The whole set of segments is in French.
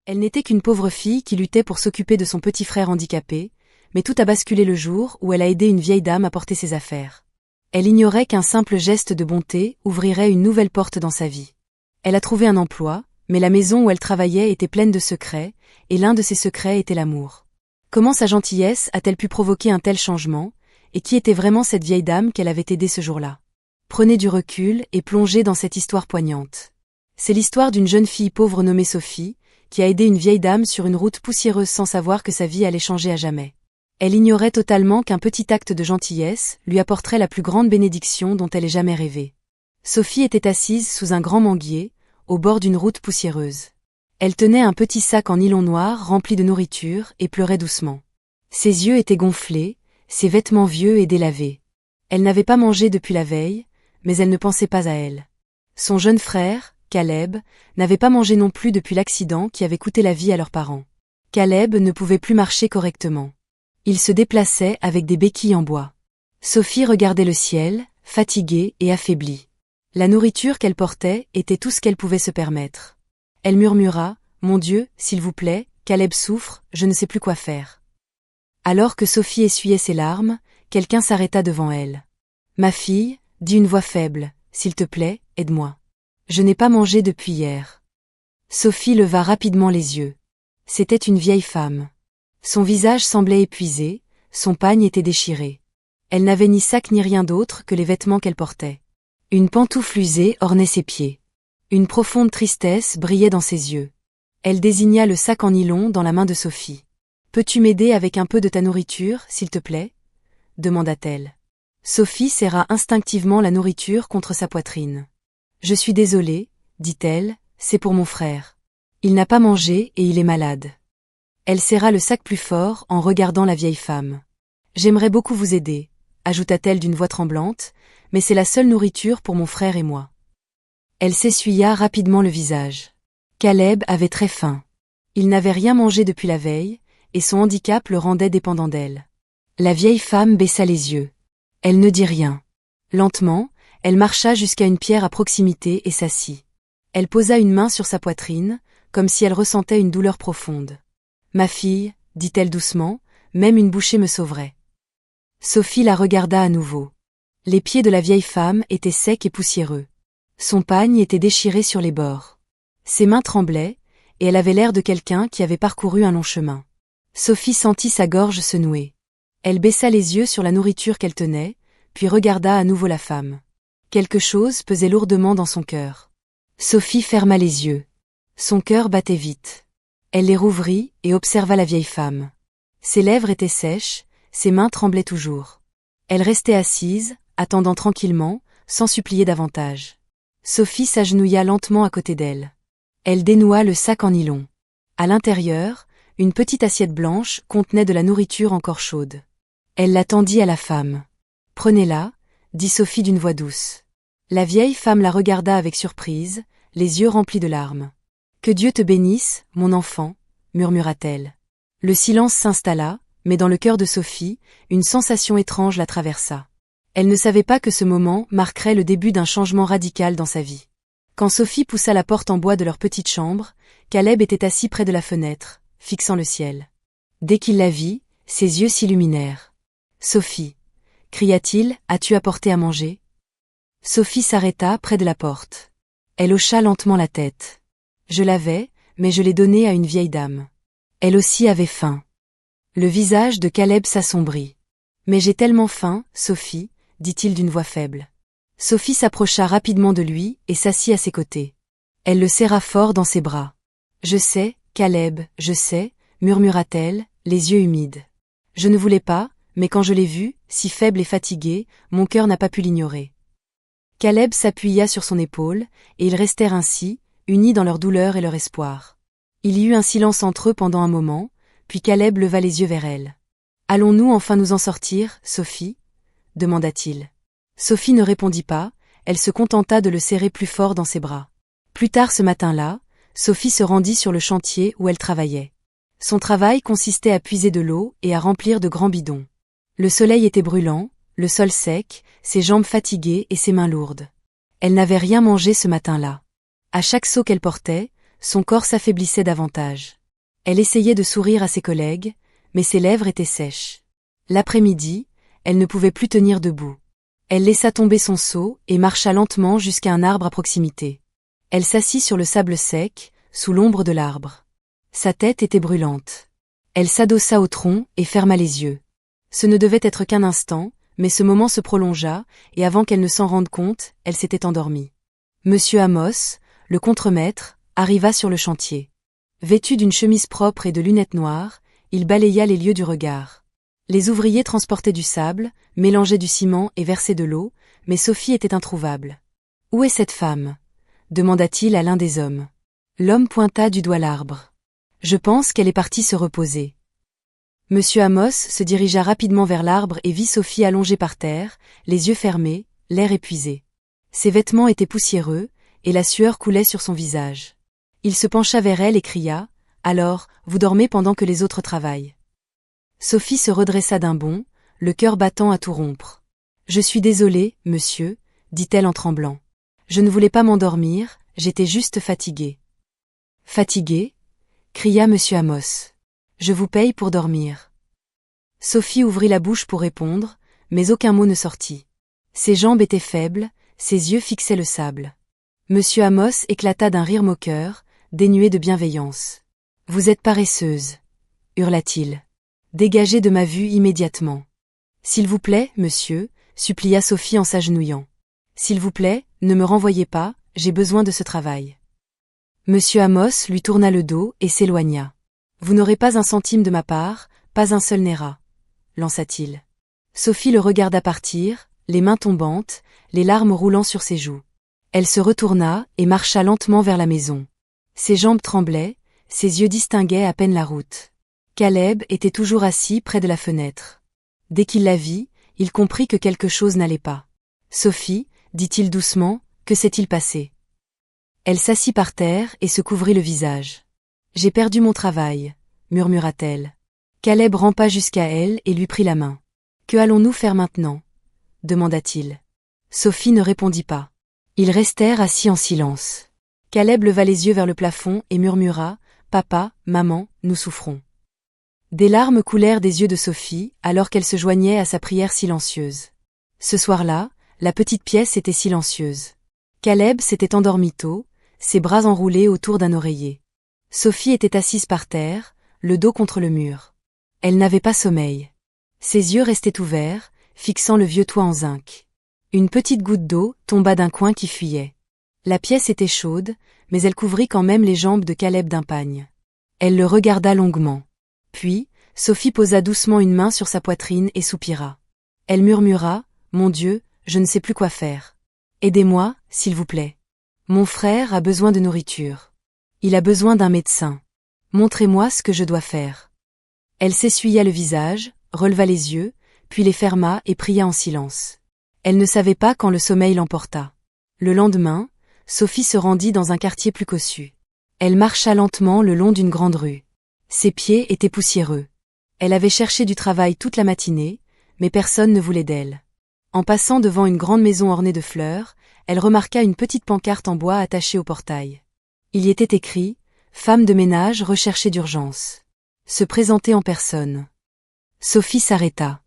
Elle n'était qu'une pauvre fille qui luttait pour s'occuper de son petit frère handicapé, mais tout a basculé le jour où elle a aidé une vieille dame à porter ses affaires. Elle ignorait qu'un simple geste de bonté ouvrirait une nouvelle porte dans sa vie. Elle a trouvé un emploi, mais la maison où elle travaillait était pleine de secrets, et l'un de ces secrets était l'amour. Comment sa gentillesse a-t-elle pu provoquer un tel changement, et qui était vraiment cette vieille dame qu'elle avait aidée ce jour-là? Prenez du recul et plongez dans cette histoire poignante. C'est l'histoire d'une jeune fille pauvre nommée Sophie, qui a aidé une vieille dame sur une route poussiéreuse sans savoir que sa vie allait changer à jamais. Elle ignorait totalement qu'un petit acte de gentillesse lui apporterait la plus grande bénédiction dont elle ait jamais rêvé. Sophie était assise sous un grand manguier, au bord d'une route poussiéreuse. Elle tenait un petit sac en nylon noir rempli de nourriture et pleurait doucement. Ses yeux étaient gonflés, ses vêtements vieux et délavés. Elle n'avait pas mangé depuis la veille, mais elle ne pensait pas à elle. Son jeune frère, Caleb, n'avait pas mangé non plus depuis l'accident qui avait coûté la vie à leurs parents. Caleb ne pouvait plus marcher correctement. Il se déplaçait avec des béquilles en bois. Sophie regardait le ciel, fatiguée et affaiblie. La nourriture qu'elle portait était tout ce qu'elle pouvait se permettre. Elle murmura, « Mon Dieu, s'il vous plaît, Caleb souffre, je ne sais plus quoi faire. » Alors que Sophie essuyait ses larmes, quelqu'un s'arrêta devant elle. « Ma fille, dit une voix faible, s'il te plaît, aide-moi. Je n'ai pas mangé depuis hier. » Sophie leva rapidement les yeux. C'était une vieille femme. Son visage semblait épuisé, son pagne était déchiré. Elle n'avait ni sac ni rien d'autre que les vêtements qu'elle portait. Une pantoufle usée ornait ses pieds. Une profonde tristesse brillait dans ses yeux. Elle désigna le sac en nylon dans la main de Sophie. « Peux-tu m'aider avec un peu de ta nourriture, s'il te plaît ?» demanda-t-elle. Sophie serra instinctivement la nourriture contre sa poitrine. « Je suis désolée, dit-elle, c'est pour mon frère. Il n'a pas mangé et il est malade. » Elle serra le sac plus fort en regardant la vieille femme. « J'aimerais beaucoup vous aider, » ajouta-t-elle d'une voix tremblante, « mais c'est la seule nourriture pour mon frère et moi. » Elle s'essuya rapidement le visage. Caleb avait très faim. Il n'avait rien mangé depuis la veille, et son handicap le rendait dépendant d'elle. La vieille femme baissa les yeux. Elle ne dit rien. Lentement, elle marcha jusqu'à une pierre à proximité et s'assit. Elle posa une main sur sa poitrine, comme si elle ressentait une douleur profonde. « Ma fille, dit-elle doucement, même une bouchée me sauverait. » Sophie la regarda à nouveau. Les pieds de la vieille femme étaient secs et poussiéreux. Son pagne était déchiré sur les bords. Ses mains tremblaient, et elle avait l'air de quelqu'un qui avait parcouru un long chemin. Sophie sentit sa gorge se nouer. Elle baissa les yeux sur la nourriture qu'elle tenait, puis regarda à nouveau la femme. Quelque chose pesait lourdement dans son cœur. Sophie ferma les yeux. Son cœur battait vite. Elle les rouvrit et observa la vieille femme. Ses lèvres étaient sèches, ses mains tremblaient toujours. Elle restait assise, attendant tranquillement, sans supplier davantage. Sophie s'agenouilla lentement à côté d'elle. Elle dénoua le sac en nylon. À l'intérieur, une petite assiette blanche contenait de la nourriture encore chaude. Elle la tendit à la femme. « Prenez-la, » dit Sophie d'une voix douce. La vieille femme la regarda avec surprise, les yeux remplis de larmes. « Que Dieu te bénisse, mon enfant, » murmura-t-elle. Le silence s'installa, mais dans le cœur de Sophie, une sensation étrange la traversa. Elle ne savait pas que ce moment marquerait le début d'un changement radical dans sa vie. Quand Sophie poussa la porte en bois de leur petite chambre, Caleb était assis près de la fenêtre, fixant le ciel. Dès qu'il la vit, ses yeux s'illuminèrent. « Sophie » cria-t-il, « as-tu apporté à manger ?» Sophie s'arrêta près de la porte. Elle hocha lentement la tête. « Je l'avais, mais je l'ai donné à une vieille dame. Elle aussi avait faim. » Le visage de Caleb s'assombrit. « Mais j'ai tellement faim, Sophie, » dit-il d'une voix faible. Sophie s'approcha rapidement de lui et s'assit à ses côtés. Elle le serra fort dans ses bras. « Je sais, Caleb, je sais, » murmura-t-elle, les yeux humides. « Je ne voulais pas, mais quand je l'ai vu, si faible et fatigué, mon cœur n'a pas pu l'ignorer. » Caleb s'appuya sur son épaule, et ils restèrent ainsi, unis dans leur douleur et leur espoir. Il y eut un silence entre eux pendant un moment, puis Caleb leva les yeux vers elle. « Allons-nous enfin nous en sortir, Sophie ?» demanda-t-il. Sophie ne répondit pas, elle se contenta de le serrer plus fort dans ses bras. Plus tard ce matin-là, Sophie se rendit sur le chantier où elle travaillait. Son travail consistait à puiser de l'eau et à remplir de grands bidons. Le soleil était brûlant, le sol sec, ses jambes fatiguées et ses mains lourdes. Elle n'avait rien mangé ce matin-là. À chaque seau qu'elle portait, son corps s'affaiblissait davantage. Elle essayait de sourire à ses collègues, mais ses lèvres étaient sèches. L'après-midi, elle ne pouvait plus tenir debout. Elle laissa tomber son seau et marcha lentement jusqu'à un arbre à proximité. Elle s'assit sur le sable sec, sous l'ombre de l'arbre. Sa tête était brûlante. Elle s'adossa au tronc et ferma les yeux. Ce ne devait être qu'un instant, mais ce moment se prolongea, et avant qu'elle ne s'en rende compte, elle s'était endormie. Monsieur Amos, le contremaître, arriva sur le chantier. Vêtu d'une chemise propre et de lunettes noires, il balaya les lieux du regard. Les ouvriers transportaient du sable, mélangeaient du ciment et versaient de l'eau, mais Sophie était introuvable. « Où est cette femme ?» demanda-t-il à l'un des hommes. L'homme pointa du doigt l'arbre. « Je pense qu'elle est partie se reposer. » Monsieur Amos se dirigea rapidement vers l'arbre et vit Sophie allongée par terre, les yeux fermés, l'air épuisé. Ses vêtements étaient poussiéreux, et la sueur coulait sur son visage. Il se pencha vers elle et cria « Alors, vous dormez pendant que les autres travaillent. » Sophie se redressa d'un bond, le cœur battant à tout rompre. « Je suis désolée, monsieur, » dit-elle en tremblant. « Je ne voulais pas m'endormir, j'étais juste fatiguée. »« Fatiguée ?» cria monsieur Amos. « Je vous paye pour dormir. » Sophie ouvrit la bouche pour répondre, mais aucun mot ne sortit. Ses jambes étaient faibles, ses yeux fixaient le sable. Monsieur Amos éclata d'un rire moqueur, dénué de bienveillance. « Vous êtes paresseuse » hurla-t-il. « Dégagez de ma vue immédiatement. »« S'il vous plaît, monsieur, » supplia Sophie en s'agenouillant. « S'il vous plaît, ne me renvoyez pas, j'ai besoin de ce travail. » Monsieur Amos lui tourna le dos et s'éloigna. « Vous n'aurez pas un centime de ma part, pas un seul naira, » lança-t-il. Sophie le regarda partir, les mains tombantes, les larmes roulant sur ses joues. Elle se retourna et marcha lentement vers la maison. Ses jambes tremblaient, ses yeux distinguaient à peine la route. Caleb était toujours assis près de la fenêtre. Dès qu'il la vit, il comprit que quelque chose n'allait pas. « Sophie, » dit-il doucement, « que s'est-il passé ?» Elle s'assit par terre et se couvrit le visage. « J'ai perdu mon travail, » murmura-t-elle. Caleb rampa jusqu'à elle et lui prit la main. « Que allons-nous faire maintenant ?» demanda-t-il. Sophie ne répondit pas. Ils restèrent assis en silence. Caleb leva les yeux vers le plafond et murmura « Papa, maman, nous souffrons. » Des larmes coulèrent des yeux de Sophie alors qu'elle se joignait à sa prière silencieuse. Ce soir-là, la petite pièce était silencieuse. Caleb s'était endormi tôt, ses bras enroulés autour d'un oreiller. Sophie était assise par terre, le dos contre le mur. Elle n'avait pas sommeil. Ses yeux restaient ouverts, fixant le vieux toit en zinc. Une petite goutte d'eau tomba d'un coin qui fuyait. La pièce était chaude, mais elle couvrit quand même les jambes de Caleb d'un pagne. Elle le regarda longuement. Puis, Sophie posa doucement une main sur sa poitrine et soupira. Elle murmura « Mon Dieu, je ne sais plus quoi faire. Aidez-moi, s'il vous plaît. Mon frère a besoin de nourriture. Il a besoin d'un médecin. Montrez-moi ce que je dois faire. » Elle s'essuya le visage, releva les yeux, puis les ferma et pria en silence. Elle ne savait pas quand le sommeil l'emporta. Le lendemain, Sophie se rendit dans un quartier plus cossu. Elle marcha lentement le long d'une grande rue. Ses pieds étaient poussiéreux. Elle avait cherché du travail toute la matinée, mais personne ne voulait d'elle. En passant devant une grande maison ornée de fleurs, elle remarqua une petite pancarte en bois attachée au portail. Il y était écrit « Femme de ménage recherchée d'urgence. Se présenter en personne. » Sophie s'arrêta.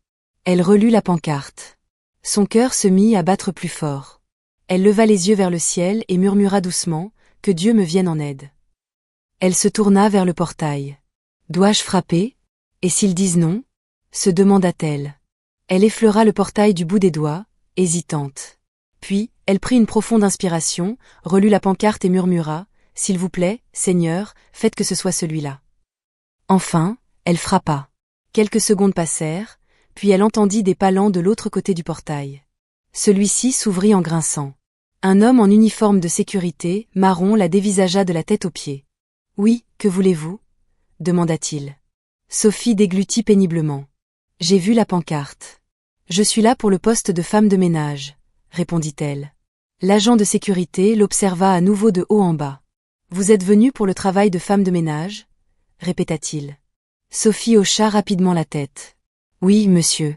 Elle relut la pancarte. Son cœur se mit à battre plus fort. Elle leva les yeux vers le ciel et murmura doucement « Que Dieu me vienne en aide. » Elle se tourna vers le portail. « Dois-je frapper ? Et s'ils disent non ?» se demanda-t-elle. Elle effleura le portail du bout des doigts, hésitante. Puis, elle prit une profonde inspiration, relut la pancarte et murmura « S'il vous plaît, Seigneur, faites que ce soit celui-là. » Enfin, elle frappa. Quelques secondes passèrent, puis elle entendit des pas lents de l'autre côté du portail. Celui-ci s'ouvrit en grinçant. Un homme en uniforme de sécurité, marron, la dévisagea de la tête aux pieds. « Oui, que voulez-vous » demanda-t-il. Sophie déglutit péniblement. « J'ai vu la pancarte. Je suis là pour le poste de femme de ménage, » répondit-elle. L'agent de sécurité l'observa à nouveau de haut en bas. « Vous êtes venu pour le travail de femme de ménage » répéta-t-il. Sophie hocha rapidement la tête. « Oui, monsieur. »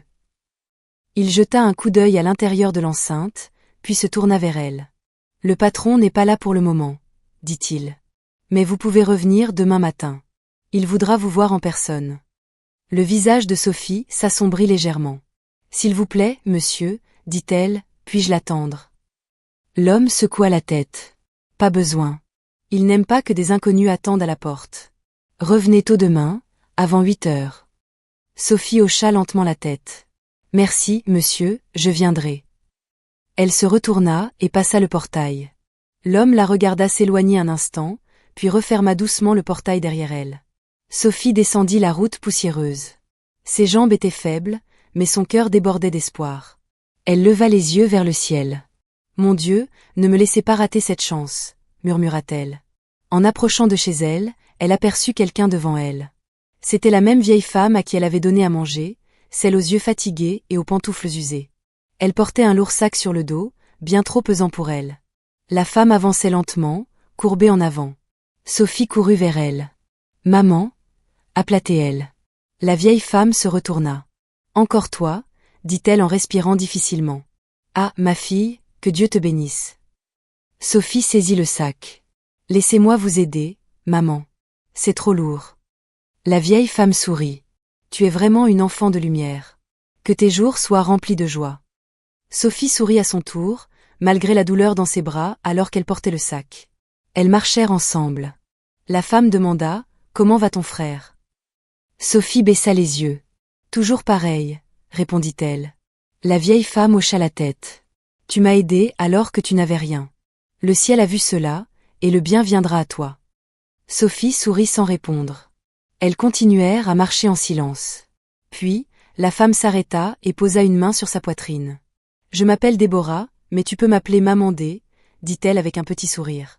Il jeta un coup d'œil à l'intérieur de l'enceinte, puis se tourna vers elle. « Le patron n'est pas là pour le moment, » dit-il. « Mais vous pouvez revenir demain matin. Il voudra vous voir en personne. Le visage de Sophie s'assombrit légèrement. S'il vous plaît, monsieur, dit-elle, puis-je l'attendre? L'homme secoua la tête. Pas besoin. Il n'aime pas que des inconnus attendent à la porte. Revenez tôt demain, avant 8 heures. Sophie hocha lentement la tête. Merci, monsieur, je viendrai. Elle se retourna et passa le portail. L'homme la regarda s'éloigner un instant, puis referma doucement le portail derrière elle. Sophie descendit la route poussiéreuse. Ses jambes étaient faibles, mais son cœur débordait d'espoir. Elle leva les yeux vers le ciel. « Mon Dieu, ne me laissez pas rater cette chance », murmura-t-elle. En approchant de chez elle, elle aperçut quelqu'un devant elle. C'était la même vieille femme à qui elle avait donné à manger, celle aux yeux fatigués et aux pantoufles usées. Elle portait un lourd sac sur le dos, bien trop pesant pour elle. La femme avançait lentement, courbée en avant. Sophie courut vers elle. « Maman » appela-t-elle. La vieille femme se retourna. « Encore toi » dit-elle en respirant difficilement. « Ah, ma fille, que Dieu te bénisse. » Sophie saisit le sac. « Laissez-moi vous aider, maman. C'est trop lourd. » La vieille femme sourit. « Tu es vraiment une enfant de lumière. Que tes jours soient remplis de joie. » Sophie sourit à son tour, malgré la douleur dans ses bras alors qu'elle portait le sac. Elles marchèrent ensemble. La femme demanda « Comment va ton frère ?» Sophie baissa les yeux. « Toujours pareil, » répondit-elle. La vieille femme hocha la tête. « Tu m'as aidé alors que tu n'avais rien. Le ciel a vu cela, et le bien viendra à toi. » Sophie sourit sans répondre. Elles continuèrent à marcher en silence. Puis, la femme s'arrêta et posa une main sur sa poitrine. « Je m'appelle Déborah, mais tu peux m'appeler Maman D, » dit-elle avec un petit sourire.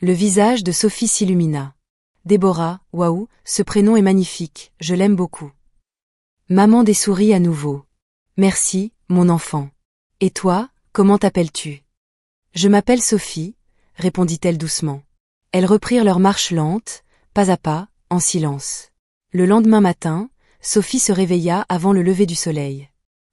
Le visage de Sophie s'illumina. « Déborah, waouh, ce prénom est magnifique, je l'aime beaucoup. » Maman D sourit à nouveau. « Merci, mon enfant. Et toi, comment t'appelles-tu » ? « Je m'appelle Sophie, » répondit-elle doucement. Elles reprirent leur marche lente, pas à pas, en silence. Le lendemain matin, Sophie se réveilla avant le lever du soleil.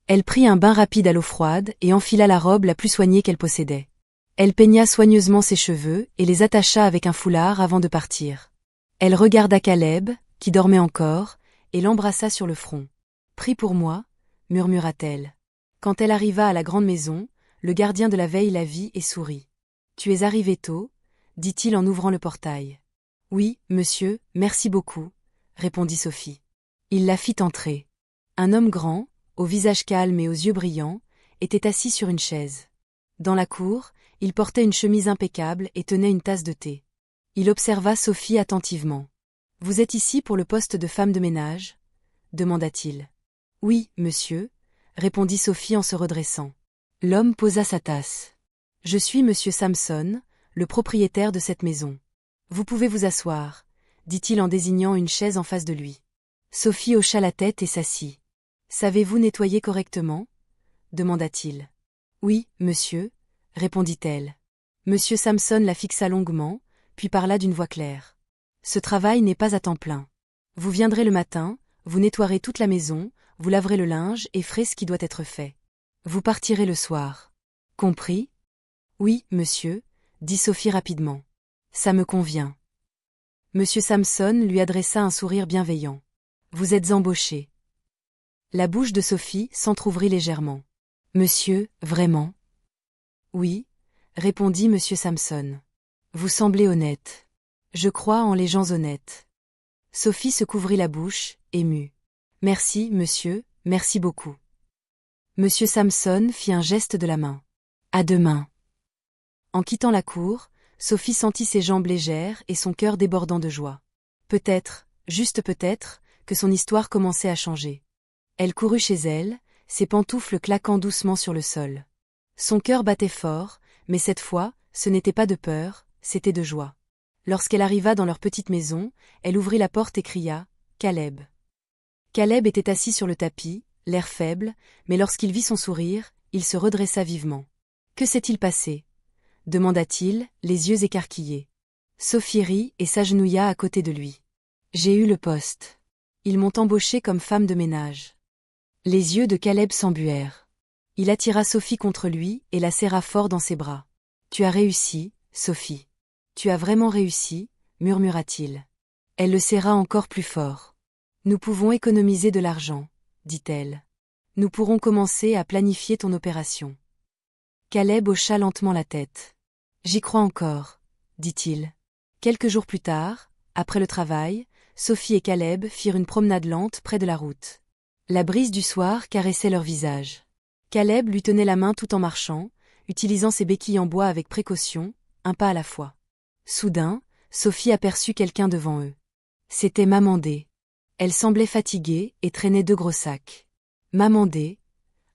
Elle prit un bain rapide à l'eau froide et enfila la robe la plus soignée qu'elle possédait. Elle peigna soigneusement ses cheveux et les attacha avec un foulard avant de partir. Elle regarda Caleb, qui dormait encore, et l'embrassa sur le front. « Prie pour moi, » murmura-t-elle. Quand elle arriva à la grande maison, le gardien de la veille la vit et sourit. « Tu es arrivé tôt » dit-il en ouvrant le portail. « Oui, monsieur, merci beaucoup » répondit Sophie. Il la fit entrer. Un homme grand, au visage calme et aux yeux brillants, était assis sur une chaise. Dans la cour, il portait une chemise impeccable et tenait une tasse de thé. Il observa Sophie attentivement. « Vous êtes ici pour le poste de femme de ménage » demanda-t-il. « Oui, monsieur » répondit Sophie en se redressant. L'homme posa sa tasse. « Je suis monsieur Samson, le propriétaire de cette maison. Vous pouvez vous asseoir » dit-il en désignant une chaise en face de lui. Sophie hocha la tête et s'assit. « Savez-vous nettoyer correctement » demanda-t-il. « Oui, monsieur » répondit-elle. Monsieur Samson la fixa longuement, puis parla d'une voix claire. « Ce travail n'est pas à temps plein. Vous viendrez le matin, vous nettoierez toute la maison, vous laverez le linge et ferez ce qui doit être fait. Vous partirez le soir. Compris » ? « Oui, monsieur » dit Sophie rapidement. « Ça me convient. » Monsieur Samson lui adressa un sourire bienveillant. « Vous êtes embauché. » La bouche de Sophie s'entr'ouvrit légèrement. « Monsieur, vraiment ?» ?»« Oui, » répondit monsieur Samson. « Vous semblez honnête. Je crois en les gens honnêtes. » Sophie se couvrit la bouche, émue. « Merci, monsieur, merci beaucoup. » Monsieur Samson fit un geste de la main. « À demain. » En quittant la cour, Sophie sentit ses jambes légères et son cœur débordant de joie. Peut-être, juste peut-être, que son histoire commençait à changer. Elle courut chez elle, ses pantoufles claquant doucement sur le sol. Son cœur battait fort, mais cette fois, ce n'était pas de peur, c'était de joie. Lorsqu'elle arriva dans leur petite maison, elle ouvrit la porte et cria « Caleb !» Caleb était assis sur le tapis, l'air faible, mais lorsqu'il vit son sourire, il se redressa vivement. « Que s'est-il passé ?» demanda-t-il, les yeux écarquillés. Sophie rit et s'agenouilla à côté de lui. « J'ai eu le poste. Ils m'ont embauchée comme femme de ménage. » Les yeux de Caleb s'embuèrent. Il attira Sophie contre lui et la serra fort dans ses bras. « Tu as réussi, Sophie. Tu as vraiment réussi, » murmura-t-il. Elle le serra encore plus fort. Nous pouvons économiser de l'argent, dit-elle. Nous pourrons commencer à planifier ton opération. Caleb hocha lentement la tête. J'y crois encore, dit-il. Quelques jours plus tard, après le travail, Sophie et Caleb firent une promenade lente près de la route. La brise du soir caressait leur visage. Caleb lui tenait la main tout en marchant, utilisant ses béquilles en bois avec précaution, un pas à la fois. Soudain, Sophie aperçut quelqu'un devant eux. C'était Maman D. Elle semblait fatiguée et traînait 2 gros sacs. Maman D,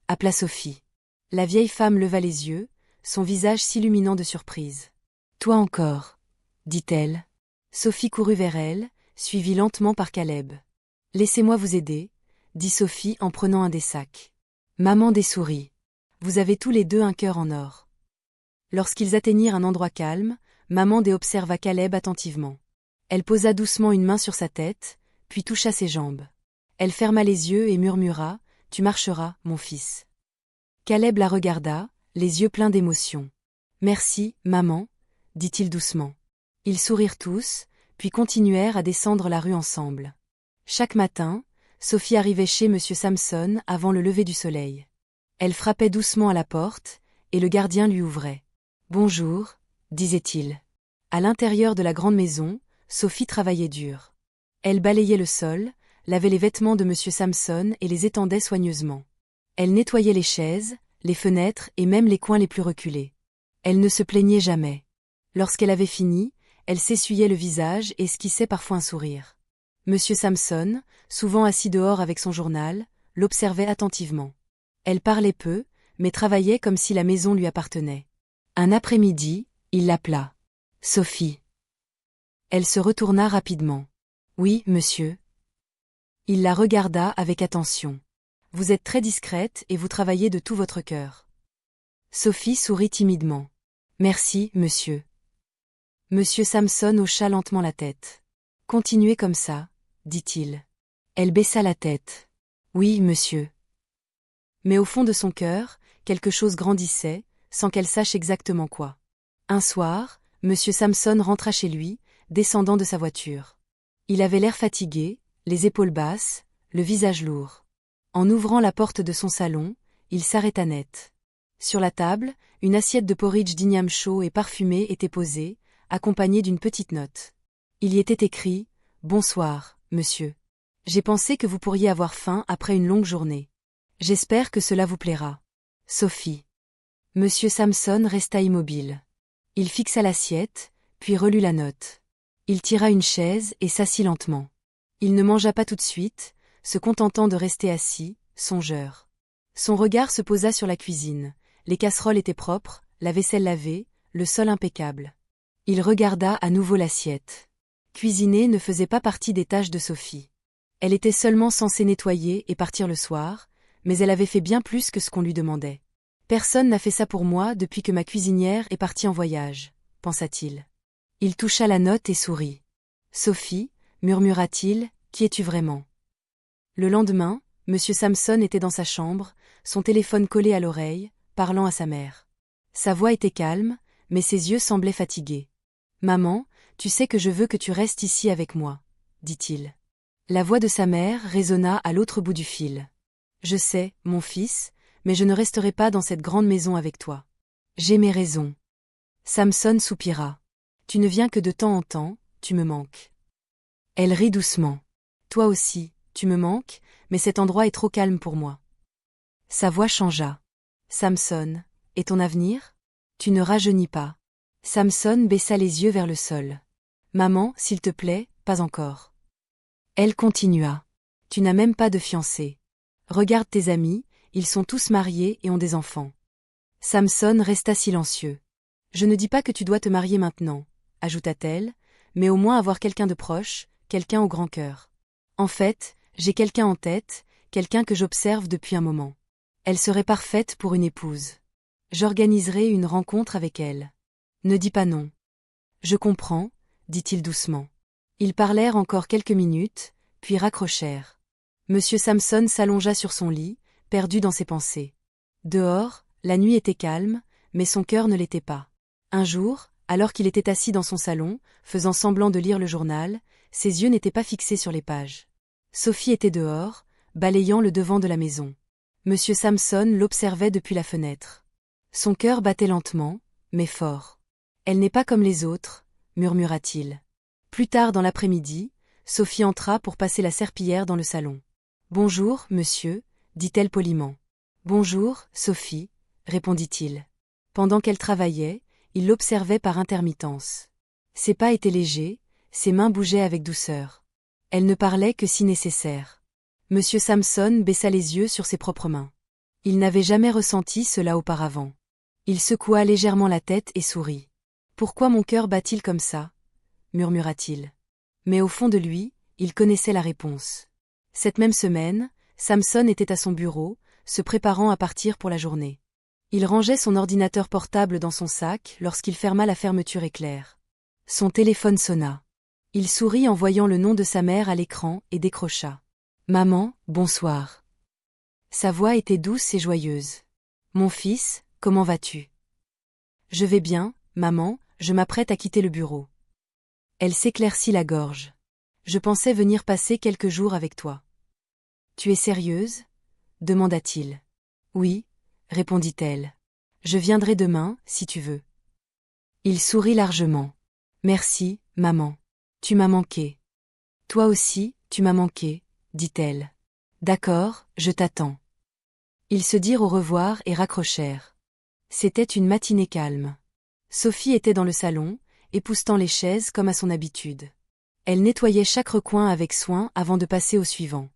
appela Sophie. La vieille femme leva les yeux, son visage s'illuminant de surprise. Toi encore, dit-elle. Sophie courut vers elle, suivie lentement par Caleb. Laissez-moi vous aider, dit Sophie en prenant un des sacs. Maman D sourit. Vous avez tous les deux un cœur en or. Lorsqu'ils atteignirent un endroit calme, Maman D observa Caleb attentivement. Elle posa doucement une main sur sa tête, puis toucha ses jambes. Elle ferma les yeux et murmura, « Tu marcheras, mon fils. » Caleb la regarda, les yeux pleins d'émotion. « Merci, maman, » dit-il doucement. Ils sourirent tous, puis continuèrent à descendre la rue ensemble. Chaque matin, Sophie arrivait chez M. Samson avant le lever du soleil. Elle frappait doucement à la porte, et le gardien lui ouvrait. « Bonjour, » disait-il. À l'intérieur de la grande maison, Sophie travaillait dur. Elle balayait le sol, lavait les vêtements de M. Samson et les étendait soigneusement. Elle nettoyait les chaises, les fenêtres et même les coins les plus reculés. Elle ne se plaignait jamais. Lorsqu'elle avait fini, elle s'essuyait le visage et esquissait parfois un sourire. M. Samson, souvent assis dehors avec son journal, l'observait attentivement. Elle parlait peu, mais travaillait comme si la maison lui appartenait. Un après-midi, il l'appela. « Sophie. » Elle se retourna rapidement. « Oui, monsieur. » Il la regarda avec attention. « Vous êtes très discrète et vous travaillez de tout votre cœur. » Sophie sourit timidement. « Merci, monsieur. » Monsieur Samson hocha lentement la tête. « Continuez comme ça, » dit-il. Elle baissa la tête. « Oui, monsieur. » Mais au fond de son cœur, quelque chose grandissait, sans qu'elle sache exactement quoi. Un soir, monsieur Samson rentra chez lui, descendant de sa voiture. Il avait l'air fatigué, les épaules basses, le visage lourd. En ouvrant la porte de son salon, il s'arrêta net. Sur la table, une assiette de porridge d'igname chaud et parfumé était posée, accompagnée d'une petite note. Il y était écrit « Bonsoir, monsieur. J'ai pensé que vous pourriez avoir faim après une longue journée. J'espère que cela vous plaira. Sophie. » Monsieur Samson resta immobile. Il fixa l'assiette, puis relut la note. Il tira une chaise et s'assit lentement. Il ne mangea pas tout de suite, se contentant de rester assis, songeur. Son regard se posa sur la cuisine. Les casseroles étaient propres, la vaisselle lavée, le sol impeccable. Il regarda à nouveau l'assiette. Cuisiner ne faisait pas partie des tâches de Sophie. Elle était seulement censée nettoyer et partir le soir, mais elle avait fait bien plus que ce qu'on lui demandait. Personne n'a fait ça pour moi depuis que ma cuisinière est partie en voyage, pensa-t-il. Il toucha la note et sourit. Sophie, murmura-t-il, qui es-tu vraiment? Le lendemain, M. Samson était dans sa chambre, son téléphone collé à l'oreille, parlant à sa mère. Sa voix était calme, mais ses yeux semblaient fatigués. « Maman, tu sais que je veux que tu restes ici avec moi, » dit-il. La voix de sa mère résonna à l'autre bout du fil. « Je sais, mon fils, mais je ne resterai pas dans cette grande maison avec toi. J'ai mes raisons. » Samson soupira. « Tu ne viens que de temps en temps, tu me manques. » Elle rit doucement. « Toi aussi, tu me manques, mais cet endroit est trop calme pour moi. » Sa voix changea. « Samson, et ton avenir? Tu ne rajeunis pas. » Samson baissa les yeux vers le sol. « Maman, s'il te plaît, pas encore. » Elle continua. « Tu n'as même pas de fiancé. Regarde tes amis, ils sont tous mariés et ont des enfants. » Samson resta silencieux. « Je ne dis pas que tu dois te marier maintenant, » ajouta-t-elle, « mais au moins avoir quelqu'un de proche, quelqu'un au grand cœur. En fait, j'ai quelqu'un en tête, quelqu'un que j'observe depuis un moment. Elle serait parfaite pour une épouse. J'organiserai une rencontre avec elle. Ne dis pas non. » Je comprends, dit-il doucement. Ils parlèrent encore quelques minutes, puis raccrochèrent. Monsieur Samson s'allongea sur son lit, perdu dans ses pensées. Dehors, la nuit était calme, mais son cœur ne l'était pas. Un jour, Alors qu'il était assis dans son salon, faisant semblant de lire le journal, ses yeux n'étaient pas fixés sur les pages. Sophie était dehors, balayant le devant de la maison. Monsieur Samson l'observait depuis la fenêtre. Son cœur battait lentement, mais fort. « Elle n'est pas comme les autres », murmura-t-il. Plus tard dans l'après-midi, Sophie entra pour passer la serpillière dans le salon. « Bonjour, monsieur », dit-elle poliment. « Bonjour, Sophie », répondit-il. Pendant qu'elle travaillait, il l'observait par intermittence. Ses pas étaient légers, ses mains bougeaient avec douceur. Elle ne parlait que si nécessaire. Monsieur Samson baissa les yeux sur ses propres mains. Il n'avait jamais ressenti cela auparavant. Il secoua légèrement la tête et sourit. « Pourquoi mon cœur bat-il comme ça ?» murmura-t-il. Mais au fond de lui, il connaissait la réponse. Cette même semaine, Samson était à son bureau, se préparant à partir pour la journée. Il rangeait son ordinateur portable dans son sac lorsqu'il ferma la fermeture éclair. Son téléphone sonna. Il sourit en voyant le nom de sa mère à l'écran et décrocha. « Maman, bonsoir. » Sa voix était douce et joyeuse. « Mon fils, comment vas-tu ? » « Je vais bien, maman, je m'apprête à quitter le bureau. » Elle s'éclaircit la gorge. « Je pensais venir passer quelques jours avec toi. »« Tu es sérieuse ? » demanda-t-il. « Oui, » répondit-elle. « Je viendrai demain, si tu veux. » Il sourit largement. « Merci, maman. Tu m'as manqué. »« Toi aussi, tu m'as manqué, » dit-elle. « D'accord, je t'attends. » Ils se dirent au revoir et raccrochèrent. C'était une matinée calme. Sophie était dans le salon, époussetant les chaises comme à son habitude. Elle nettoyait chaque recoin avec soin avant de passer au suivant.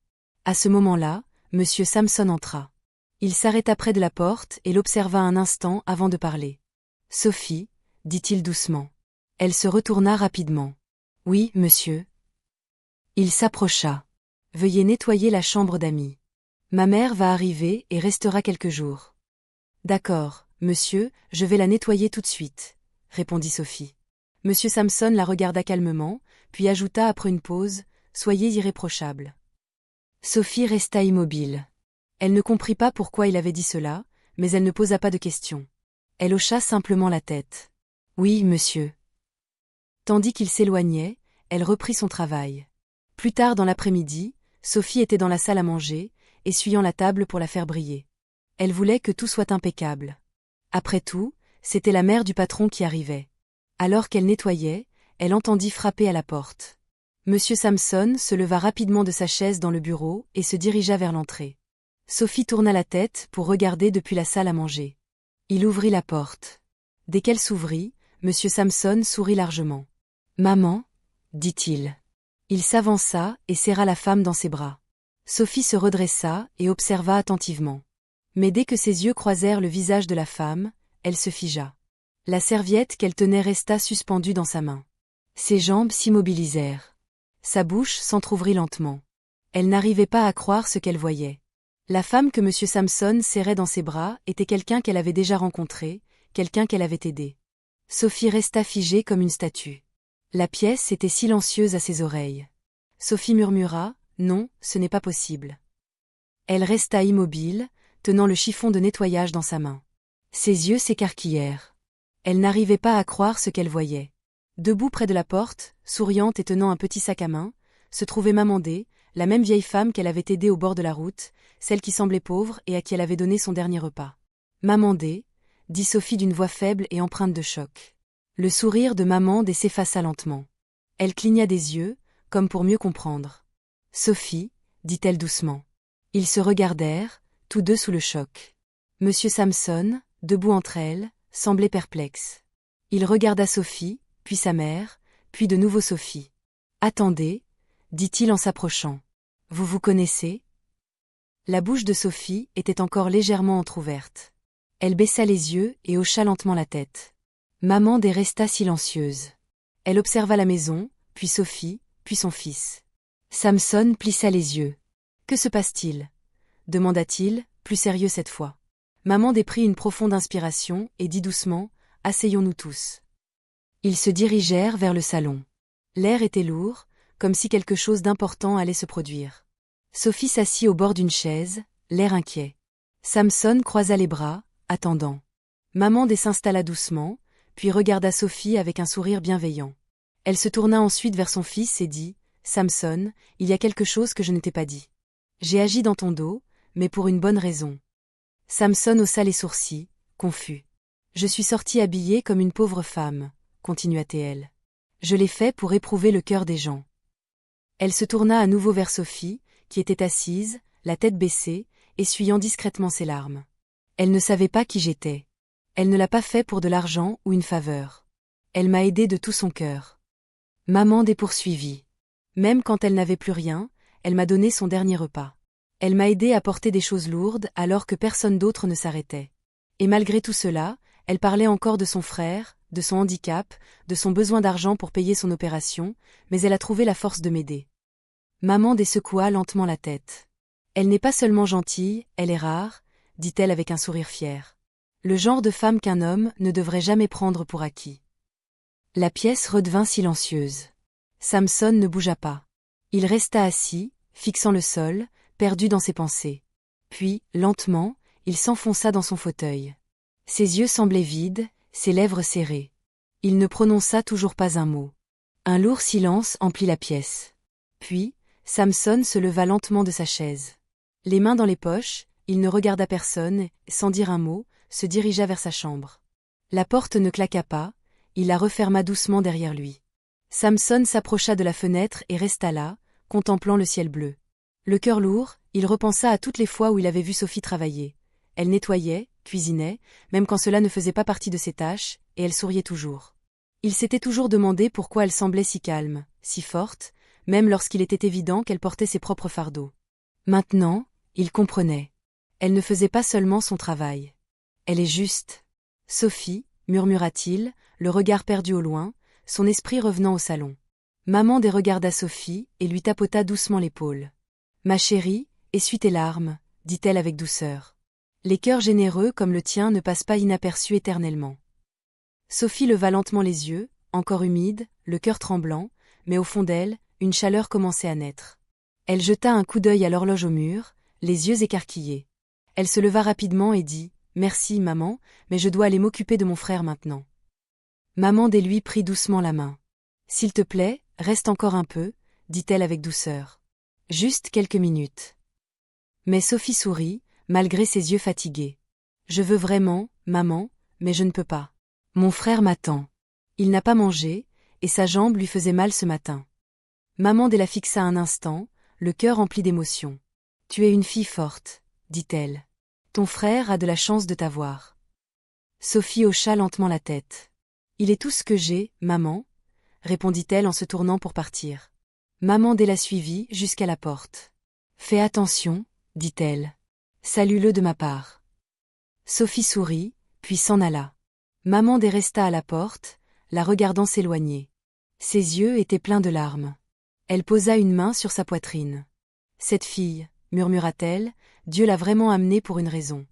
À ce moment-là, Monsieur Samson entra. Il s'arrêta près de la porte et l'observa un instant avant de parler. « Sophie, » dit-il doucement. Elle se retourna rapidement. « Oui, monsieur. » Il s'approcha. « Veuillez nettoyer la chambre d'amis. Ma mère va arriver et restera quelques jours. »« D'accord, monsieur, je vais la nettoyer tout de suite, » répondit Sophie. Monsieur Samson la regarda calmement, puis ajouta après une pause, « Soyez irréprochable. » Sophie resta immobile. Elle ne comprit pas pourquoi il avait dit cela, mais elle ne posa pas de questions. Elle hocha simplement la tête. « Oui, monsieur. » Tandis qu'il s'éloignait, elle reprit son travail. Plus tard dans l'après-midi, Sophie était dans la salle à manger, essuyant la table pour la faire briller. Elle voulait que tout soit impeccable. Après tout, c'était la mère du patron qui arrivait. Alors qu'elle nettoyait, elle entendit frapper à la porte. Monsieur Samson se leva rapidement de sa chaise dans le bureau et se dirigea vers l'entrée. Sophie tourna la tête pour regarder depuis la salle à manger. Il ouvrit la porte. Dès qu'elle s'ouvrit, Monsieur Samson sourit largement. « Maman » dit-il. Il s'avança et serra la femme dans ses bras. Sophie se redressa et observa attentivement. Mais dès que ses yeux croisèrent le visage de la femme, elle se figea. La serviette qu'elle tenait resta suspendue dans sa main. Ses jambes s'immobilisèrent. Sa bouche s'entr'ouvrit lentement. Elle n'arrivait pas à croire ce qu'elle voyait. La femme que M. Samson serrait dans ses bras était quelqu'un qu'elle avait déjà rencontré, quelqu'un qu'elle avait aidé. Sophie resta figée comme une statue. La pièce était silencieuse à ses oreilles. Sophie murmura, « Non, ce n'est pas possible. » Elle resta immobile, tenant le chiffon de nettoyage dans sa main. Ses yeux s'écarquillèrent. Elle n'arrivait pas à croire ce qu'elle voyait. Debout près de la porte, souriante et tenant un petit sac à main, se trouvait Maman D, la même vieille femme qu'elle avait aidée au bord de la route, celle qui semblait pauvre et à qui elle avait donné son dernier repas. « Maman D » dit Sophie d'une voix faible et empreinte de choc. Le sourire de Maman D s'effaça lentement. Elle cligna des yeux, comme pour mieux comprendre. « Sophie » dit-elle doucement. Ils se regardèrent, tous deux sous le choc. Monsieur Samson, debout entre elles, semblait perplexe. Il regarda Sophie, puis sa mère, puis de nouveau Sophie. « Attendez » dit-il en s'approchant. « Vous vous connaissez ?» La bouche de Sophie était encore légèrement entr'ouverte. Elle baissa les yeux et hocha lentement la tête. Maman D resta silencieuse. Elle observa la maison, puis Sophie, puis son fils. Samson plissa les yeux. « Que se passe-t-il » demanda-t-il, plus sérieux cette fois. Maman D prit une profonde inspiration et dit doucement, « Asseyons-nous tous. » Ils se dirigèrent vers le salon. L'air était lourd, comme si quelque chose d'important allait se produire. Sophie s'assit au bord d'une chaise, l'air inquiet. Samson croisa les bras, attendant. Maman D s'installa doucement, puis regarda Sophie avec un sourire bienveillant. Elle se tourna ensuite vers son fils et dit, « Samson, il y a quelque chose que je ne t'ai pas dit. J'ai agi dans ton dos, mais pour une bonne raison. » Samson haussa les sourcils, confus. « Je suis sortie habillée comme une pauvre femme, » continua-t-elle. « Je l'ai fait pour éprouver le cœur des gens. » Elle se tourna à nouveau vers Sophie, qui était assise, la tête baissée, essuyant discrètement ses larmes. Elle ne savait pas qui j'étais. Elle ne l'a pas fait pour de l'argent ou une faveur. Elle m'a aidé de tout son cœur. Maman poursuivit. Même quand elle n'avait plus rien, elle m'a donné son dernier repas. Elle m'a aidé à porter des choses lourdes alors que personne d'autre ne s'arrêtait. Et malgré tout cela, elle parlait encore de son frère, de son handicap, de son besoin d'argent pour payer son opération, mais elle a trouvé la force de m'aider. Maman secoua lentement la tête. Elle n'est pas seulement gentille, elle est rare, dit-elle avec un sourire fier. Le genre de femme qu'un homme ne devrait jamais prendre pour acquis. La pièce redevint silencieuse. Samson ne bougea pas. Il resta assis, fixant le sol, perdu dans ses pensées. Puis, lentement, il s'enfonça dans son fauteuil. Ses yeux semblaient vides, ses lèvres serrées. Il ne prononça toujours pas un mot. Un lourd silence emplit la pièce. Puis, Samson se leva lentement de sa chaise. Les mains dans les poches, il ne regarda personne et, sans dire un mot, se dirigea vers sa chambre. La porte ne claqua pas, il la referma doucement derrière lui. Samson s'approcha de la fenêtre et resta là, contemplant le ciel bleu. Le cœur lourd, il repensa à toutes les fois où il avait vu Sophie travailler. Elle nettoyait, cuisinait, même quand cela ne faisait pas partie de ses tâches, et elle souriait toujours. Il s'était toujours demandé pourquoi elle semblait si calme, si forte, même lorsqu'il était évident qu'elle portait ses propres fardeaux. Maintenant, il comprenait. Elle ne faisait pas seulement son travail. Elle est juste. Sophie, murmura-t-il, le regard perdu au loin, son esprit revenant au salon. Maman regarda Sophie et lui tapota doucement l'épaule. « Ma chérie, essuie tes larmes, » dit-elle avec douceur. Les cœurs généreux comme le tien ne passent pas inaperçus éternellement. Sophie leva lentement les yeux, encore humides, le cœur tremblant, mais au fond d'elle, une chaleur commençait à naître. Elle jeta un coup d'œil à l'horloge au mur, les yeux écarquillés. Elle se leva rapidement et dit « Merci, maman, mais je dois aller m'occuper de mon frère maintenant. » Maman lui prit doucement la main. « S'il te plaît, reste encore un peu, » dit-elle avec douceur. « Juste quelques minutes. » Mais Sophie sourit, malgré ses yeux fatigués. « Je veux vraiment, maman, mais je ne peux pas. Mon frère m'attend. Il n'a pas mangé, et sa jambe lui faisait mal ce matin. » Maman la fixa un instant, le cœur rempli d'émotion. « Tu es une fille forte, » dit-elle. « Ton frère a de la chance de t'avoir. » Sophie hocha lentement la tête. « Il est tout ce que j'ai, maman, » répondit-elle en se tournant pour partir. Maman la suivit jusqu'à la porte. « Fais attention, » dit-elle. « Salue-le de ma part. » Sophie sourit, puis s'en alla. Maman resta à la porte, la regardant s'éloigner. Ses yeux étaient pleins de larmes. Elle posa une main sur sa poitrine. « Cette fille, » murmura-t-elle, « Dieu l'a vraiment amenée pour une raison. »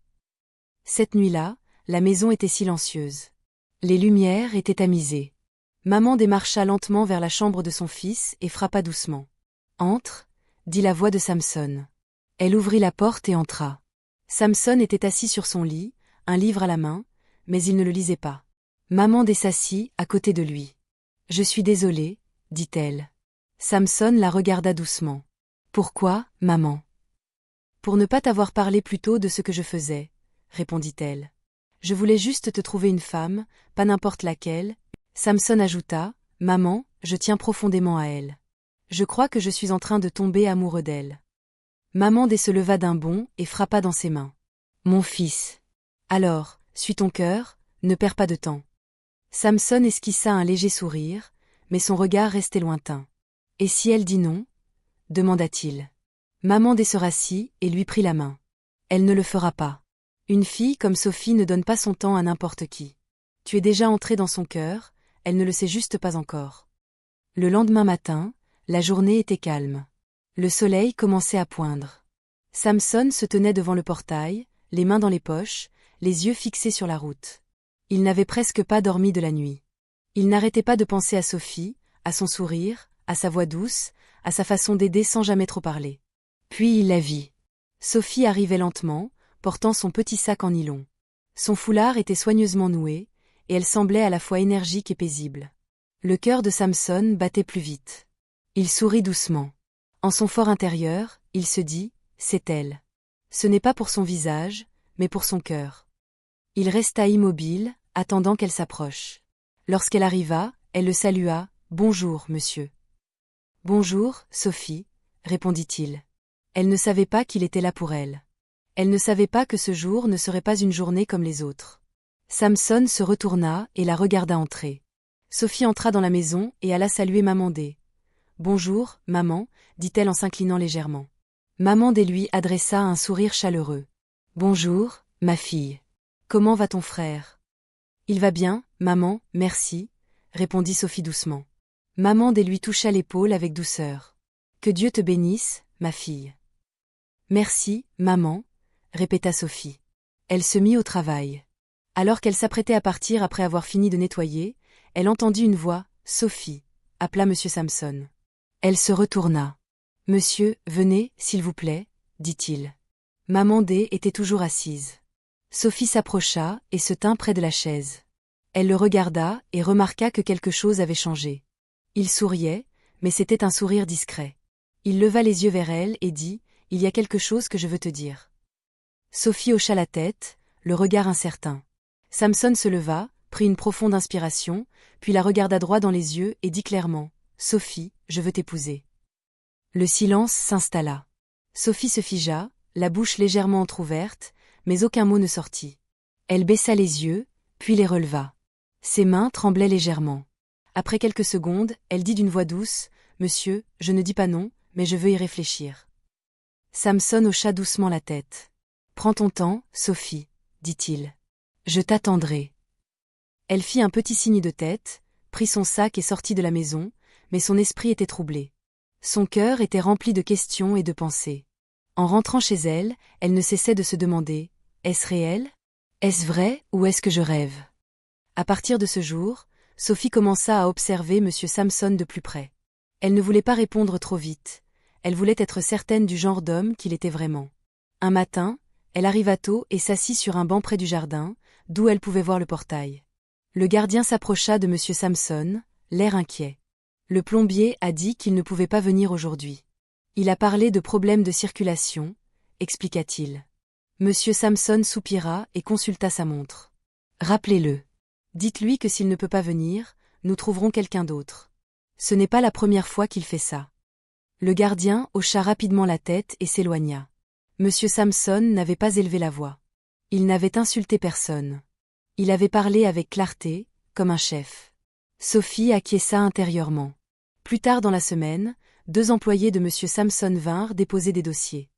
Cette nuit-là, la maison était silencieuse. Les lumières étaient tamisées. Maman marcha lentement vers la chambre de son fils et frappa doucement. « Entre, » dit la voix de Samson. Elle ouvrit la porte et entra. Samson était assis sur son lit, un livre à la main, mais il ne le lisait pas. Maman s'assit à côté de lui. « Je suis désolée, » dit-elle. Samson la regarda doucement. « Pourquoi, maman ? » « Pour ne pas t'avoir parlé plus tôt de ce que je faisais, » répondit-elle. « Je voulais juste te trouver une femme, pas n'importe laquelle. » Samson ajouta, « Maman, je tiens profondément à elle. Je crois que je suis en train de tomber amoureux d'elle. » Maman se leva d'un bond et frappa dans ses mains. « Mon fils. Alors, suis ton cœur, ne perds pas de temps. » Samson esquissa un léger sourire, mais son regard restait lointain. « Et si elle dit non ?» demanda-t-il. Maman se rassit et lui prit la main. « Elle ne le fera pas. Une fille comme Sophie ne donne pas son temps à n'importe qui. Tu es déjà entré dans son cœur, elle ne le sait juste pas encore. » Le lendemain matin, la journée était calme. Le soleil commençait à poindre. Samson se tenait devant le portail, les mains dans les poches, les yeux fixés sur la route. Il n'avait presque pas dormi de la nuit. Il n'arrêtait pas de penser à Sophie, à son sourire, à sa voix douce, à sa façon d'aider sans jamais trop parler. Puis il la vit. Sophie arrivait lentement, portant son petit sac en nylon. Son foulard était soigneusement noué, et elle semblait à la fois énergique et paisible. Le cœur de Samson battait plus vite. Il sourit doucement. En son fort intérieur, il se dit, c'est elle. Ce n'est pas pour son visage, mais pour son cœur. Il resta immobile, attendant qu'elle s'approche. Lorsqu'elle arriva, elle le salua, bonjour, monsieur. Bonjour, Sophie, répondit-il. Elle ne savait pas qu'il était là pour elle. Elle ne savait pas que ce jour ne serait pas une journée comme les autres. Samson se retourna et la regarda entrer. Sophie entra dans la maison et alla saluer Maman D. Bonjour, maman, dit-elle en s'inclinant légèrement. Maman D lui adressa un sourire chaleureux. Bonjour, ma fille. Comment va ton frère? Il va bien, maman, merci, répondit Sophie doucement. Maman D lui toucha l'épaule avec douceur. Que Dieu te bénisse, ma fille. Merci, maman, répéta Sophie. Elle se mit au travail. Alors qu'elle s'apprêtait à partir après avoir fini de nettoyer, elle entendit une voix, Sophie, appela monsieur Samson. Elle se retourna. Monsieur, venez, s'il vous plaît, dit-il. Maman D était toujours assise. Sophie s'approcha et se tint près de la chaise. Elle le regarda et remarqua que quelque chose avait changé. Il souriait, mais c'était un sourire discret. Il leva les yeux vers elle et dit, « Il y a quelque chose que je veux te dire. » Sophie hocha la tête, le regard incertain. Samson se leva, prit une profonde inspiration, puis la regarda droit dans les yeux et dit clairement, « Sophie, je veux t'épouser. » Le silence s'installa. Sophie se figea, la bouche légèrement entr'ouverte, mais aucun mot ne sortit. Elle baissa les yeux, puis les releva. Ses mains tremblaient légèrement. Après quelques secondes, elle dit d'une voix douce, « Monsieur, je ne dis pas non, mais je veux y réfléchir. » Samson hocha doucement la tête. « Prends ton temps, Sophie, » dit-il. « Je t'attendrai. » Elle fit un petit signe de tête, prit son sac et sortit de la maison, mais son esprit était troublé. Son cœur était rempli de questions et de pensées. En rentrant chez elle, elle ne cessait de se demander, « Est-ce réel? Est-ce vrai ou est-ce que je rêve ?» À partir de ce jour, Sophie commença à observer M. Samson de plus près. Elle ne voulait pas répondre trop vite. Elle voulait être certaine du genre d'homme qu'il était vraiment. Un matin, elle arriva tôt et s'assit sur un banc près du jardin, d'où elle pouvait voir le portail. Le gardien s'approcha de M. Samson, l'air inquiet. Le plombier a dit qu'il ne pouvait pas venir aujourd'hui. Il a parlé de problèmes de circulation, expliqua-t-il. M. Samson soupira et consulta sa montre. Rappelez-le. Dites-lui que s'il ne peut pas venir, nous trouverons quelqu'un d'autre. Ce n'est pas la première fois qu'il fait ça. Le gardien hocha rapidement la tête et s'éloigna. M. Samson n'avait pas élevé la voix. Il n'avait insulté personne. Il avait parlé avec clarté, comme un chef. Sophie acquiesça intérieurement. Plus tard dans la semaine, 2 employés de M. Samson vinrent déposer des dossiers.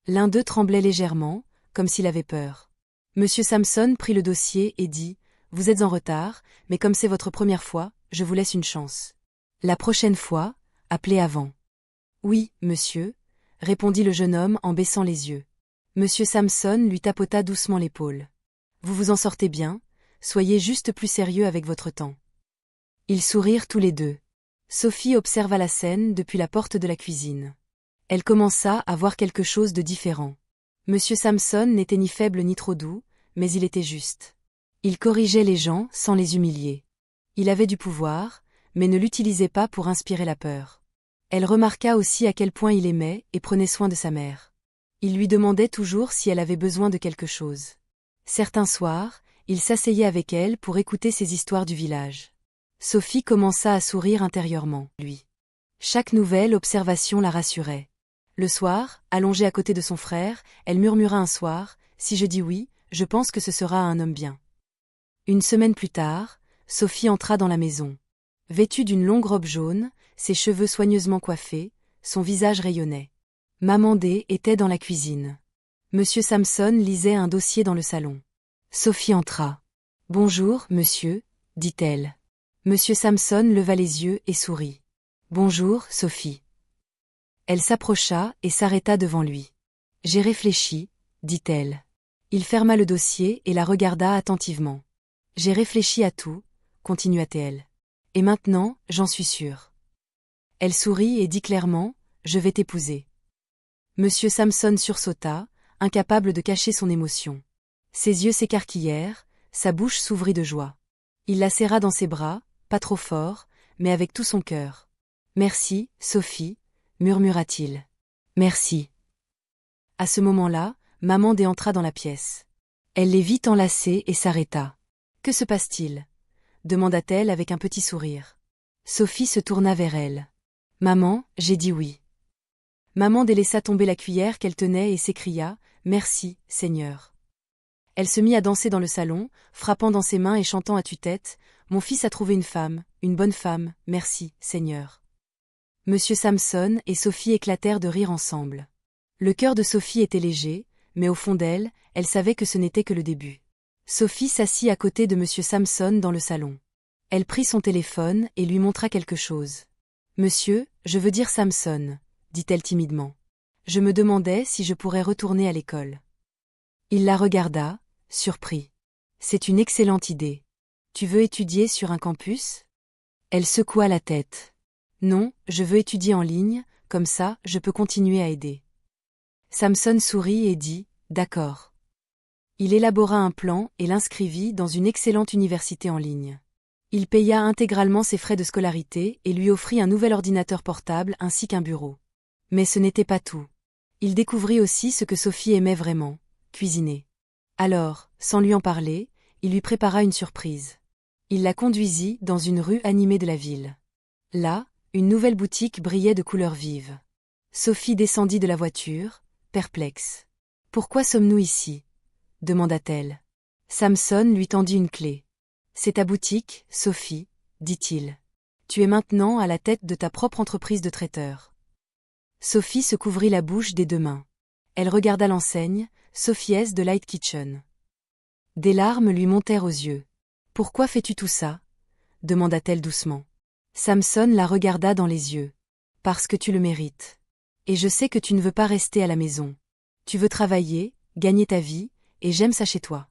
L'un d'eux tremblait légèrement, comme s'il avait peur. M. Samson prit le dossier et dit, « Vous êtes en retard, mais comme c'est votre première fois, je vous laisse une chance. La prochaine fois, appelez avant. » « Oui, monsieur, » répondit le jeune homme en baissant les yeux. M. Samson lui tapota doucement l'épaule. « Vous vous en sortez bien, soyez juste plus sérieux avec votre temps. » Ils sourirent tous les deux. Sophie observa la scène depuis la porte de la cuisine. Elle commença à voir quelque chose de différent. M. Samson n'était ni faible ni trop doux, mais il était juste. Il corrigeait les gens sans les humilier. Il avait du pouvoir, mais ne l'utilisait pas pour inspirer la peur. Elle remarqua aussi à quel point il aimait et prenait soin de sa mère. Il lui demandait toujours si elle avait besoin de quelque chose. Certains soirs, il s'asseyait avec elle pour écouter ses histoires du village. Sophie commença à sourire intérieurement, lui. Chaque nouvelle observation la rassurait. Le soir, allongée à côté de son frère, elle murmura un soir, « Si je dis oui, je pense que ce sera un homme bien. » Une semaine plus tard, Sophie entra dans la maison. Vêtue d'une longue robe jaune, ses cheveux soigneusement coiffés, son visage rayonnait. Maman D était dans la cuisine. Monsieur Samson lisait un dossier dans le salon. Sophie entra. « Bonjour, monsieur, » dit-elle. Monsieur Samson leva les yeux et sourit. « Bonjour, Sophie. » Elle s'approcha et s'arrêta devant lui. « J'ai réfléchi, » dit-elle. Il ferma le dossier et la regarda attentivement. « J'ai réfléchi à tout, » continua-t-elle. « Et maintenant, j'en suis sûre. » Elle sourit et dit clairement, « Je vais t'épouser. » Monsieur Samson sursauta, incapable de cacher son émotion. Ses yeux s'écarquillèrent, sa bouche s'ouvrit de joie. Il la serra dans ses bras, pas trop fort, mais avec tout son cœur. « Merci, Sophie, » murmura-t-il. « Merci. » À ce moment-là, maman entra dans la pièce. Elle les vit enlacés et s'arrêta. « Que se passe-t-il » demanda-t-elle avec un petit sourire. Sophie se tourna vers elle. « Maman, j'ai dit oui. » Maman laissa tomber la cuillère qu'elle tenait et s'écria « Merci, Seigneur. » Elle se mit à danser dans le salon, frappant dans ses mains et chantant à tue-tête « Mon fils a trouvé une bonne femme, merci, Seigneur. » Monsieur Samson et Sophie éclatèrent de rire ensemble. Le cœur de Sophie était léger, mais au fond d'elle, elle savait que ce n'était que le début. Sophie s'assit à côté de Monsieur Samson dans le salon. Elle prit son téléphone et lui montra quelque chose. « Monsieur, je veux dire Samson, » dit-elle timidement. « Je me demandais si je pourrais retourner à l'école. » Il la regarda, surpris. « C'est une excellente idée. Tu veux étudier sur un campus ?» Elle secoua la tête. « Non, je veux étudier en ligne, comme ça, je peux continuer à aider. » Samson sourit et dit « D'accord. » Il élabora un plan et l'inscrivit dans une excellente université en ligne. Il paya intégralement ses frais de scolarité et lui offrit un nouvel ordinateur portable ainsi qu'un bureau. Mais ce n'était pas tout. Il découvrit aussi ce que Sophie aimait vraiment, cuisiner. Alors, sans lui en parler, il lui prépara une surprise. Il la conduisit dans une rue animée de la ville. Là, une nouvelle boutique brillait de couleurs vives. Sophie descendit de la voiture, perplexe. « Pourquoi sommes-nous ici ?» demanda-t-elle. Samson lui tendit une clé. « C'est ta boutique, Sophie, » dit-il. « Tu es maintenant à la tête de ta propre entreprise de traiteur. » Sophie se couvrit la bouche des deux mains. Elle regarda l'enseigne, Sophie's Delight Kitchen. Des larmes lui montèrent aux yeux. « Pourquoi fais-tu tout ça ?» demanda-t-elle doucement. Samson la regarda dans les yeux. « Parce que tu le mérites. Et je sais que tu ne veux pas rester à la maison. Tu veux travailler, gagner ta vie, et j'aime ça chez toi. »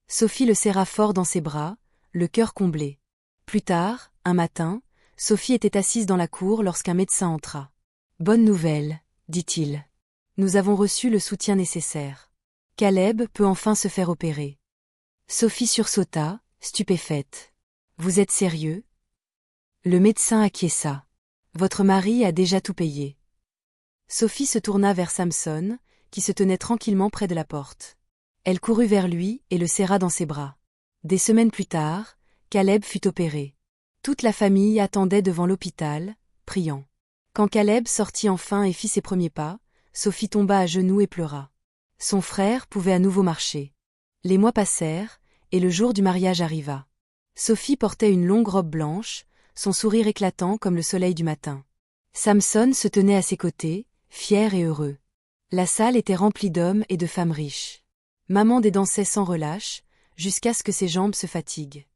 Sophie le serra fort dans ses bras, le cœur comblé. Plus tard, un matin, Sophie était assise dans la cour lorsqu'un médecin entra. « Bonne nouvelle, » dit-il. « Nous avons reçu le soutien nécessaire. Caleb peut enfin se faire opérer. » Sophie sursauta, stupéfaite. « Vous êtes sérieux ?» Le médecin acquiesça. « Votre mari a déjà tout payé. » Sophie se tourna vers Samson, qui se tenait tranquillement près de la porte. Elle courut vers lui et le serra dans ses bras. Des semaines plus tard, Caleb fut opéré. Toute la famille attendait devant l'hôpital, priant. Quand Caleb sortit enfin et fit ses premiers pas, Sophie tomba à genoux et pleura. Son frère pouvait à nouveau marcher. Les mois passèrent, et le jour du mariage arriva. Sophie portait une longue robe blanche, son sourire éclatant comme le soleil du matin. Samson se tenait à ses côtés, fier et heureux. La salle était remplie d'hommes et de femmes riches. Maman dansait sans relâche, jusqu'à ce que ses jambes se fatiguent.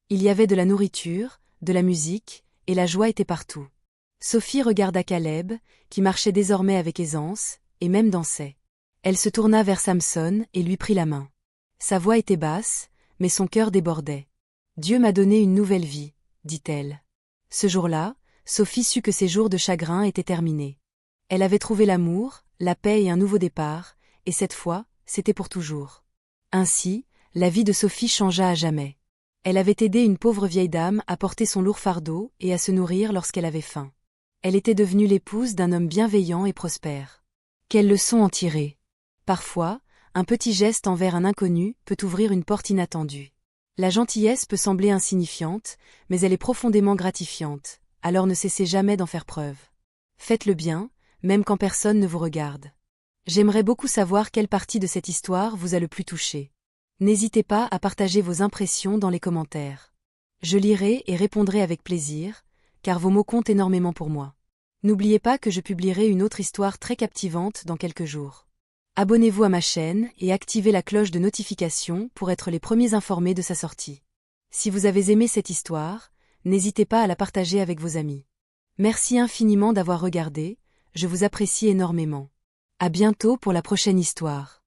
Il y avait de la nourriture, de la musique, et la joie était partout. Sophie regarda Caleb, qui marchait désormais avec aisance, et même dansait. Elle se tourna vers Samson et lui prit la main. Sa voix était basse, mais son cœur débordait. « Dieu m'a donné une nouvelle vie, » dit-elle. Ce jour-là, Sophie sut que ses jours de chagrin étaient terminés. Elle avait trouvé l'amour, la paix et un nouveau départ, et cette fois, c'était pour toujours. Ainsi, la vie de Sophie changea à jamais. Elle avait aidé une pauvre vieille dame à porter son lourd fardeau et à se nourrir lorsqu'elle avait faim. Elle était devenue l'épouse d'un homme bienveillant et prospère. Quelle leçon en tirer? Parfois, un petit geste envers un inconnu peut ouvrir une porte inattendue. La gentillesse peut sembler insignifiante, mais elle est profondément gratifiante, alors ne cessez jamais d'en faire preuve. Faites le bien, même quand personne ne vous regarde. J'aimerais beaucoup savoir quelle partie de cette histoire vous a le plus touché. N'hésitez pas à partager vos impressions dans les commentaires. Je lirai et répondrai avec plaisir, car vos mots comptent énormément pour moi. N'oubliez pas que je publierai une autre histoire très captivante dans quelques jours. Abonnez-vous à ma chaîne et activez la cloche de notification pour être les premiers informés de sa sortie. Si vous avez aimé cette histoire, n'hésitez pas à la partager avec vos amis. Merci infiniment d'avoir regardé, je vous apprécie énormément. À bientôt pour la prochaine histoire.